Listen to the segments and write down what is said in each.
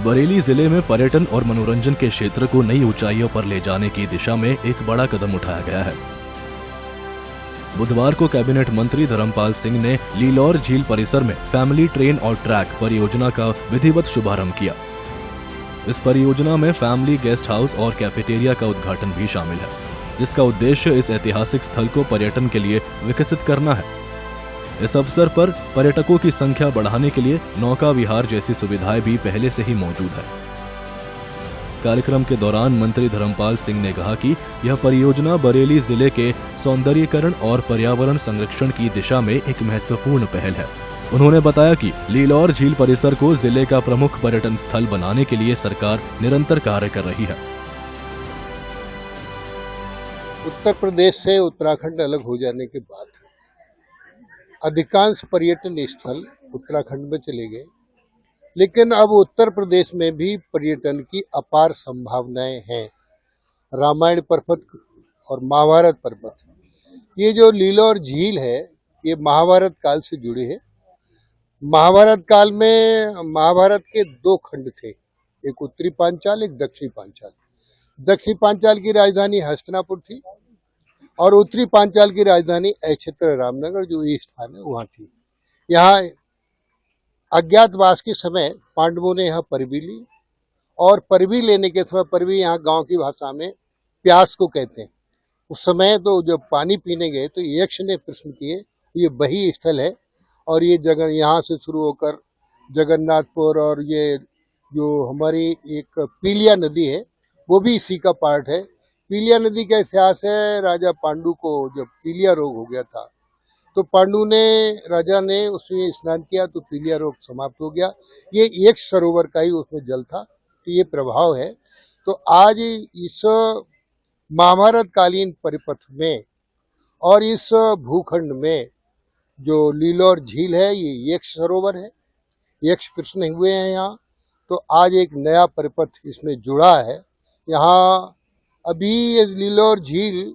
बरेली जिले में पर्यटन और मनोरंजन के क्षेत्र को नई ऊंचाइयों पर ले जाने की दिशा में एक बड़ा कदम उठाया गया है। बुधवार को कैबिनेट मंत्री धर्मपाल सिंह ने लीलौर झील परिसर में फैमिली ट्रेन और ट्रैक परियोजना का विधिवत शुभारंभ किया। इस परियोजना में फैमिली गेस्ट हाउस और कैफेटेरिया का उद्घाटन भी शामिल है, जिसका उद्देश्य इस ऐतिहासिक स्थल को पर्यटन के लिए विकसित करना है। इस अवसर पर पर्यटकों की संख्या बढ़ाने के लिए नौका विहार जैसी सुविधाएं भी पहले से ही मौजूद है। कार्यक्रम के दौरान मंत्री धर्मपाल सिंह ने कहा कि यह परियोजना बरेली जिले के सौंदर्यीकरण और पर्यावरण संरक्षण की दिशा में एक महत्वपूर्ण पहल है। उन्होंने बताया कि लीलौर झील परिसर को जिले का प्रमुख पर्यटन स्थल बनाने के लिए सरकार निरंतर कार्य कर रही है। उत्तर प्रदेश से उत्तराखंड अलग हो जाने के बाद अधिकांश पर्यटन स्थल उत्तराखंड में चले गए, लेकिन अब उत्तर प्रदेश में भी पर्यटन की अपार संभावनाएं हैं। रामायण पर्वत और महाभारत पर्वत, ये जो लीलौर झील है, ये महाभारत काल से जुड़े हैं। महाभारत काल में महाभारत के दो खंड थे, एक उत्तरी पांचाल, एक दक्षिणी पांचाल। दक्षिणी पांचाल की राजधानी हस्तिनापुर थी और उत्तरी पांचाल की राजधानी अक्षेत्र रामनगर, जो ये स्थान है, वहाँ थी। यहाँ अज्ञातवास के समय पांडवों ने यहाँ परवी ली और परवी लेने के समय, परवी यहाँ गांव की भाषा में प्यास को कहते हैं। उस समय तो जब पानी पीने गए तो यक्ष ने प्रश्न किए, ये वही स्थल है और ये जगह यहाँ से शुरू होकर जगन्नाथपुर और ये जो हमारी एक पीलिया नदी है वो भी इसी का पार्ट है। पीलिया नदी का इतिहास है, राजा पांडु को जब पीलिया रोग हो गया था तो राजा ने उसमें स्नान किया तो पीलिया रोग समाप्त हो गया। ये एक सरोवर का ही उसमें जल था, तो ये प्रभाव है। तो आज इस महाभारत कालीन परिपथ में और इस भूखंड में जो लीलौर झील है, ये यक्ष सरोवर है, यक्ष प्रश्न हुए हैं यहाँ। तो आज एक नया परिपथ इसमें जुड़ा है। यहाँ अभी ये लीलौर झील,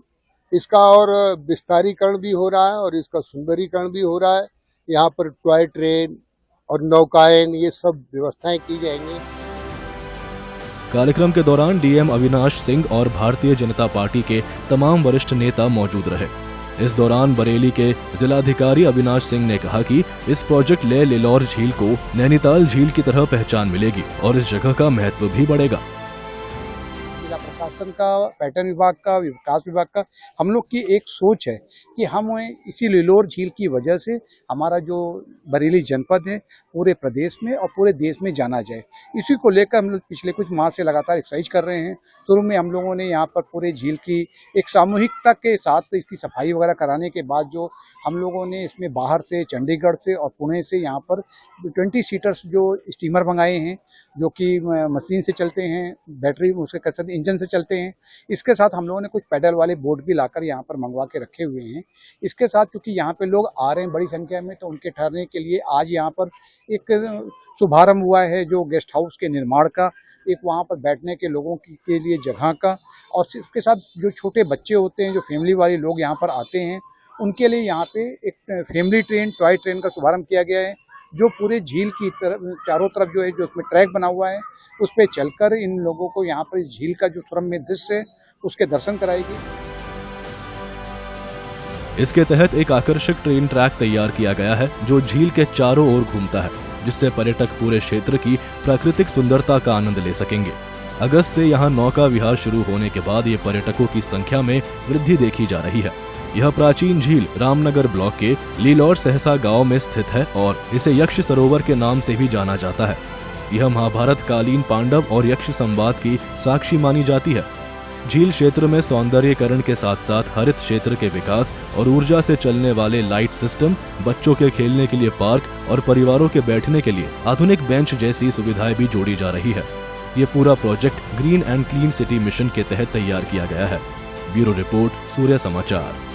इसका और विस्तारीकरण भी हो रहा है और इसका सुंदरीकरण भी हो रहा है। यहाँ पर टॉय ट्रेन और नौकायन, ये सब व्यवस्थाएं की जाएंगी। कार्यक्रम के दौरान डीएम अविनाश सिंह और भारतीय जनता पार्टी के तमाम वरिष्ठ नेता मौजूद रहे। इस दौरान बरेली के जिलाधिकारी अविनाश सिंह ने कहा कि इस प्रोजेक्ट ले लीलौर झील को नैनीताल झील की तरह पहचान मिलेगी और इस जगह का महत्व भी बढ़ेगा। जिला प्रशासन का, पर्यटन विभाग का, विकास विभाग का, हम लोग की एक सोच है कि हम इसी लीलौर झील की वजह से हमारा जो बरेली जनपद है पूरे प्रदेश में और पूरे देश में जाना जाए। इसी को लेकर हम लोग पिछले कुछ माह से लगातार एक्सरसाइज कर रहे हैं। शुरू में हम लोगों ने यहाँ पर पूरे झील की एक सामूहिकता के साथ इसकी सफाई वगैरह कराने के बाद जो हम लोगों ने इसमें बाहर से, चंडीगढ़ से और पुणे से यहाँ पर 20 सीटर्स जो स्टीमर मंगाए हैं, जो कि मशीन से चलते हैं, बैटरी उसके कैसे इंजन से चलते हैं। इसके साथ हम लोगों ने कुछ पैडल वाले बोट भी लाकर यहाँ पर मंगवा के रखे हुए हैं। इसके साथ चूंकि यहाँ पे लोग आ रहे हैं बड़ी संख्या में, तो उनके ठहरने के लिए आज यहाँ पर एक शुभारंभ हुआ है जो गेस्ट हाउस के निर्माण का, एक वहाँ पर बैठने के लोगों के लिए जगह का, और इसके साथ जो छोटे बच्चे होते हैं, जो फैमिली वाले लोग यहाँ पर आते हैं, उनके लिए यहाँ पे एक फैमिली ट्रेन, टॉय ट्रेन का शुभारंभ किया गया है, जो पूरे झील की तरफ चारों तरफ जो है, जो उसमें ट्रैक बना हुआ है, उस पर चलकर इन लोगों को यहाँ पर इस झील का जो सुरम्य दृश्य है उसके दर्शन कराएगी। इसके तहत एक आकर्षक ट्रेन ट्रैक तैयार किया गया है जो झील के चारों ओर घूमता है, जिससे पर्यटक पूरे क्षेत्र की प्राकृतिक सुंदरता का आनंद ले सकेंगे। अगस्त से यहाँ नौका विहार शुरू होने के बाद ये पर्यटकों की संख्या में वृद्धि देखी जा रही है। यह प्राचीन झील रामनगर ब्लॉक के लीलौर सहसा गांव में स्थित है और इसे यक्ष सरोवर के नाम से भी जाना जाता है। यह महाभारत कालीन पांडव और यक्ष संवाद की साक्षी मानी जाती है। झील क्षेत्र में सौंदर्यीकरण के साथ साथ हरित क्षेत्र के विकास और ऊर्जा से चलने वाले लाइट सिस्टम, बच्चों के खेलने के लिए पार्क और परिवारों के बैठने के लिए आधुनिक बेंच जैसी सुविधाएं भी जोड़ी जा रही है। ये पूरा project green and clean city mission के तहत तैयार किया गया है। ब्यूरो रिपोर्ट, सूर्य समाचार।